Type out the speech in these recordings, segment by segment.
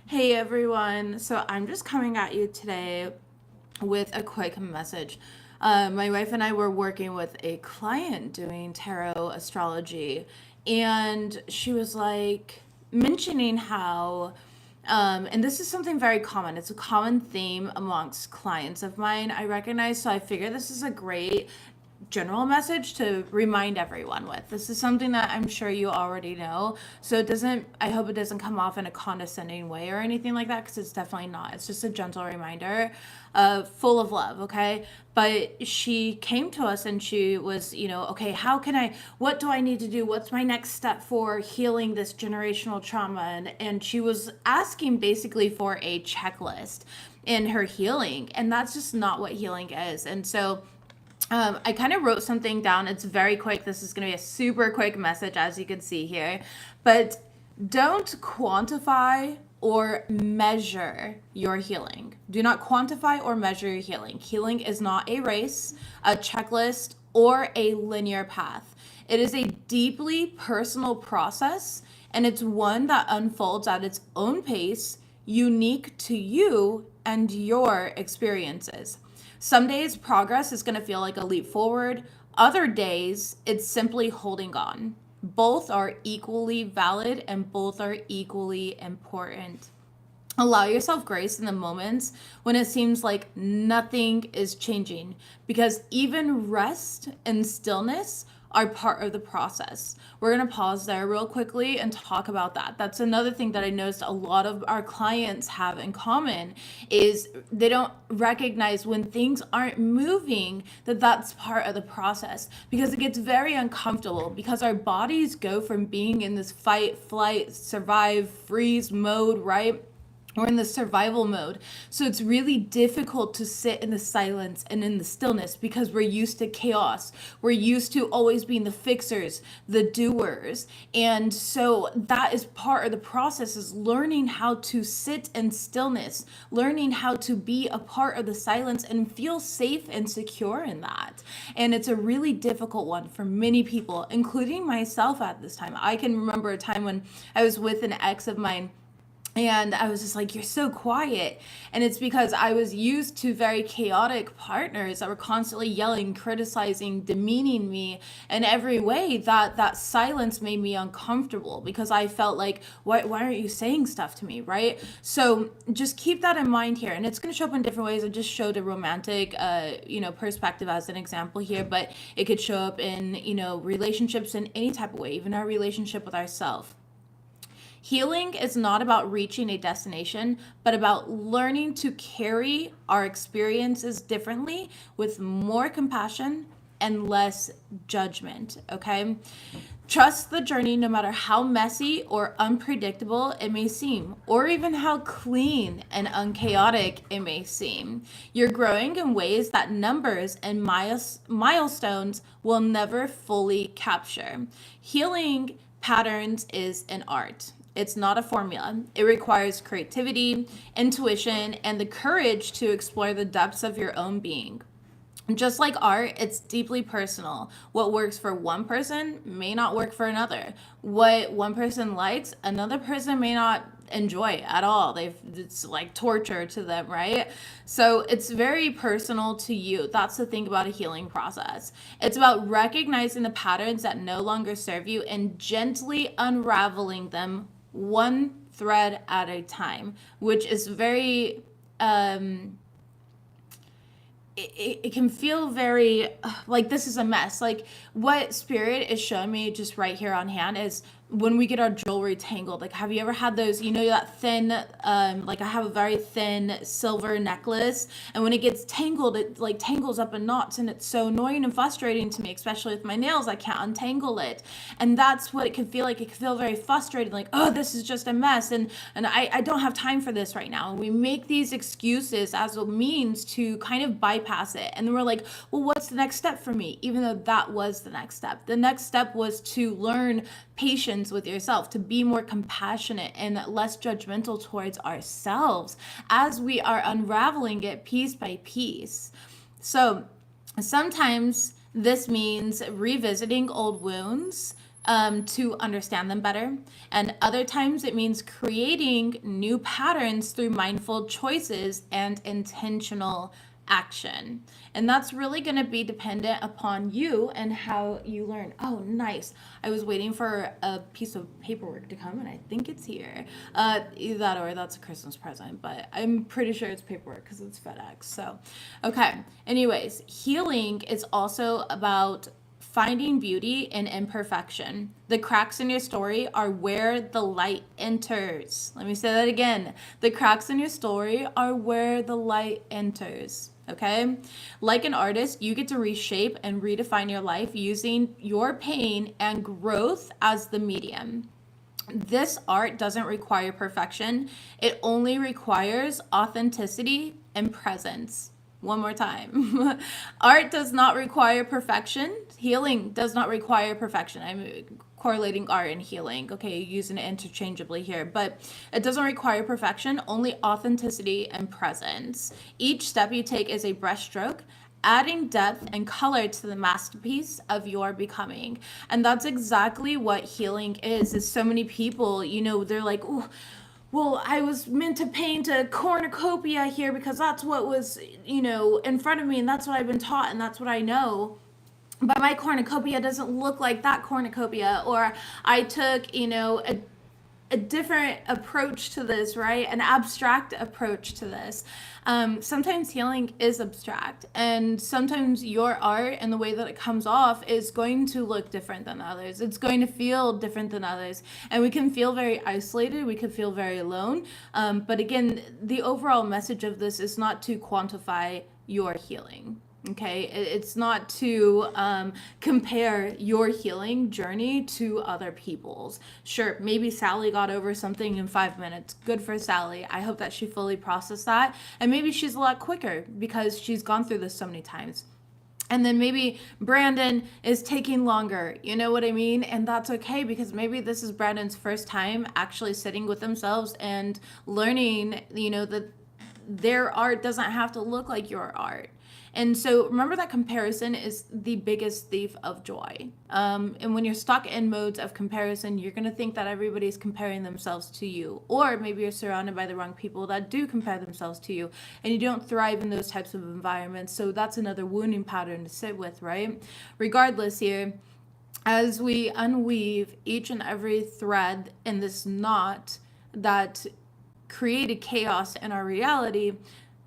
Hey everyone, so I'm just coming at you today with a quick message. My wife and I were working with a client doing tarot astrology, and she was like mentioning how, and this is something very common, it's a common theme amongst clients of mine, I recognize, so I figure this is a great general message to remind everyone with. This is something that I'm sure you already know. So I hope it doesn't come off in a condescending way or anything like that, because it's definitely not. It's just a gentle reminder, full of love, okay? But she came to us and she was, okay, what do I need to do? What's my next step for healing this generational trauma? And she was asking basically for a checklist in her healing. And that's just not what healing is. And so, I kind of wrote something down. It's very quick. This is going to be a super quick message, as you can see here. But don't quantify or measure your healing. Do not quantify or measure your healing. Healing is not a race, a checklist, or a linear path. It is a deeply personal process, and it's one that unfolds at its own pace, unique to you and your experiences. Some days progress is going to feel like a leap forward. Other days, it's simply holding on. Both are equally valid and both are equally important. Allow yourself grace in the moments when it seems like nothing is changing, because even rest and stillness are part of the process. We're going to pause there real quickly and talk about that. That's another thing that I noticed a lot of our clients have in common is they don't recognize when things aren't moving that that's part of the process, because it gets very uncomfortable, because our bodies go from being in this fight, flight, survive, freeze mode, right? We're in the survival mode. So it's really difficult to sit in the silence and in the stillness, because we're used to chaos. We're used to always being the fixers, the doers. And so that is part of the process, is learning how to sit in stillness, learning how to be a part of the silence and feel safe and secure in that. And it's a really difficult one for many people, including myself at this time. I can remember a time when I was with an ex of mine, and I was just like, you're so quiet. And it's because I was used to very chaotic partners that were constantly yelling, criticizing, demeaning me in every way, that silence made me uncomfortable, because I felt like, why aren't you saying stuff to me, right? So just keep that in mind here. And it's going to show up in different ways. I just showed a romantic, perspective as an example here, but it could show up in, relationships in any type of way, even our relationship with ourselves. Healing is not about reaching a destination, but about learning to carry our experiences differently with more compassion and less judgment, okay? Trust the journey, no matter how messy or unpredictable it may seem, or even how clean and unchaotic it may seem. You're growing in ways that numbers and milestones will never fully capture. Healing patterns is an art. It's not a formula. It requires creativity, intuition, and the courage to explore the depths of your own being. Just like art, it's deeply personal. What works for one person may not work for another. What one person likes, another person may not enjoy at all. It's like torture to them, right? So it's very personal to you. That's the thing about a healing process. It's about recognizing the patterns that no longer serve you and gently unraveling them one thread at a time, which is very it can feel very like this is a mess. Like what spirit is showing me just right here on hand is when we get our jewelry tangled. Like, have you ever had those, that thin, like I have a very thin silver necklace, and when it gets tangled, it like tangles up in knots, and it's so annoying and frustrating to me, especially with my nails. I can't untangle it. And that's what it can feel like. It can feel very frustrating, like, oh, this is just a mess, and I don't have time for this right now. And we make these excuses as a means to kind of bypass it. And then we're like, well, what's the next step for me? Even though that was the next step. The next step was to learn patience with yourself, to be more compassionate and less judgmental towards ourselves as we are unraveling it piece by piece. So sometimes this means revisiting old wounds, to understand them better. And other times it means creating new patterns through mindful choices and intentional action. And that's really going to be dependent upon you and how you learn. Oh, nice. I was waiting for a piece of paperwork to come and I think it's here. Either that or that's a Christmas present, but I'm pretty sure it's paperwork because it's FedEx. So, okay. Anyways, healing is also about finding beauty in imperfection. The cracks in your story are where the light enters. Let me say that again. The cracks in your story are where the light enters. Okay? Like an artist, you get to reshape and redefine your life using your pain and growth as the medium. This art doesn't require perfection. It only requires authenticity and presence. One more time. Art does not require perfection. Healing does not require perfection. I'm correlating art and healing, okay, using it interchangeably here, but it doesn't require perfection, only authenticity and presence. Each step you take is a brushstroke, adding depth and color to the masterpiece of your becoming. And that's exactly what healing is so many people, they're like, oh, well, I was meant to paint a cornucopia here because that's what was, in front of me, and that's what I've been taught, and that's what I know. But my cornucopia doesn't look like that cornucopia. Or I took, a different approach to this, right? An abstract approach to this. Sometimes healing is abstract, and sometimes your art and the way that it comes off is going to look different than others. It's going to feel different than others, and we can feel very isolated. We can feel very alone. But again, the overall message of this is not to quantify your healing. Okay, it's not to compare your healing journey to other people's. Sure, maybe Sally got over something in 5 minutes. Good for Sally. I hope that she fully processed that. And maybe she's a lot quicker because she's gone through this so many times. And then maybe Brandon is taking longer, you know what I mean? And that's okay because maybe this is Brandon's first time actually sitting with themselves and learning, that their art doesn't have to look like your art. And so remember that comparison is the biggest thief of joy. And when you're stuck in modes of comparison, you're going to think that everybody's comparing themselves to you. Or maybe you're surrounded by the wrong people that do compare themselves to you. And you don't thrive in those types of environments. So that's another wounding pattern to sit with, right? Regardless here, as we unweave each and every thread in this knot that created chaos in our reality,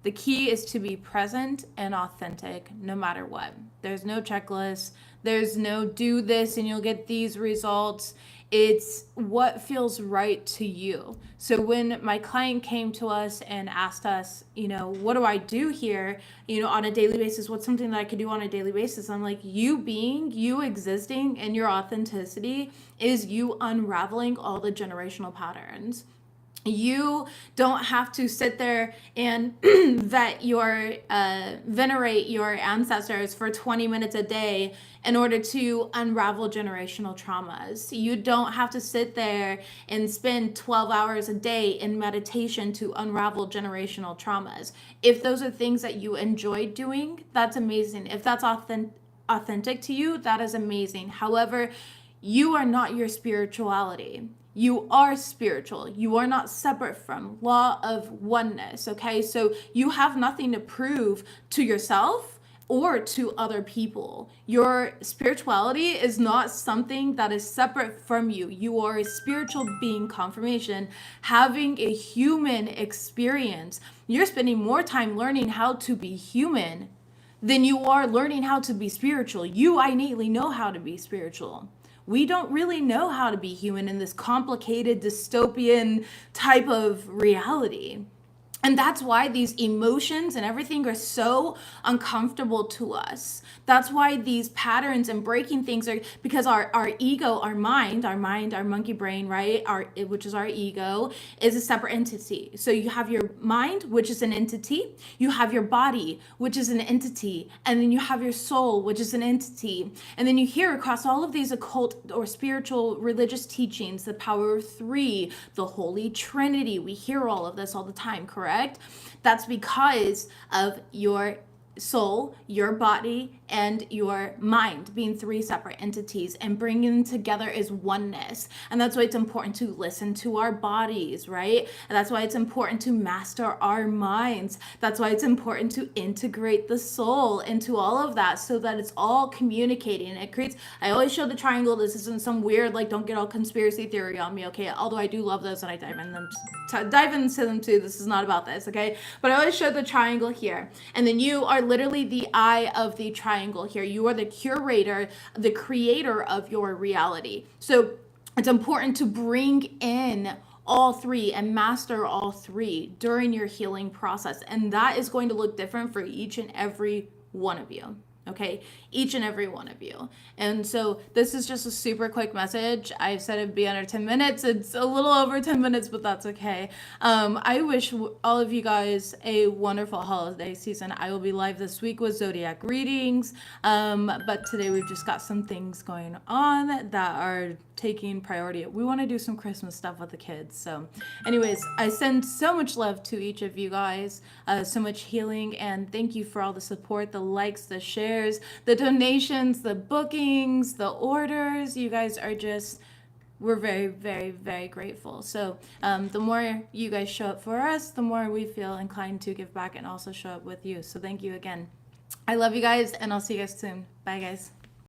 the key is to be present and authentic no matter what. There's no checklist. There's no do this and you'll get these results. It's what feels right to you. So when my client came to us and asked us, what do I do here, on a daily basis? What's something that I could do on a daily basis? I'm like, you being, you existing, and your authenticity is you unraveling all the generational patterns. You don't have to sit there and venerate your ancestors for 20 minutes a day in order to unravel generational traumas. You don't have to sit there and spend 12 hours a day in meditation to unravel generational traumas. If those are things that you enjoy doing, that's amazing. If that's authentic to you, that is amazing. However, you are not your spirituality. You are spiritual. You are not separate from law of oneness, okay? So you have nothing to prove to yourself or to other people. Your spirituality is not something that is separate from you. You are a spiritual being confirmation having a human experience. You're spending more time learning how to be human than you are learning how to be spiritual. You innately know how to be spiritual. We don't really know how to be human in this complicated dystopian type of reality. And that's why these emotions and everything are so uncomfortable to us. That's why these patterns and breaking things are because our ego, our mind, our monkey brain, right? Which is our ego, is a separate entity. So you have your mind, which is an entity. You have your body, which is an entity. And then you have your soul, which is an entity. And then you hear across all of these occult or spiritual religious teachings, the power of three, the Holy Trinity. We hear all of this all the time, correct? That's because of your soul, your body, and your mind being three separate entities, and bringing them together is oneness. And that's why it's important to listen to our bodies, right? And that's why it's important to master our minds. That's why it's important to integrate the soul into all of that, so that it's all communicating. It creates, I always show the triangle. This isn't some weird, like, don't get all conspiracy theory on me, okay? Although I do love those and I dive into them too. This is not about this, okay? But I always show the triangle here. And then you are literally the eye of the triangle here. You are the curator, the creator of your reality. So it's important to bring in all three and master all three during your healing process. And that is going to look different for each and every one of you. Okay, each and every one of you. And so this is just a super quick message. I said it'd be under 10 minutes. It's a little over 10 minutes, but that's okay. I wish all of you guys a wonderful holiday season. I will be live this week with Zodiac readings. But today we've just got some things going on that are taking priority. We want to do some Christmas stuff with the kids. So anyways, I send so much love to each of you guys, so much healing, and thank you for all the support, the likes, the shares, the donations, the bookings, the orders. You guys are just, we're very, very, very grateful. So the more you guys show up for us, the more we feel inclined to give back and also show up with you. So thank you again. I love you guys, and I'll see you guys soon. Bye, guys.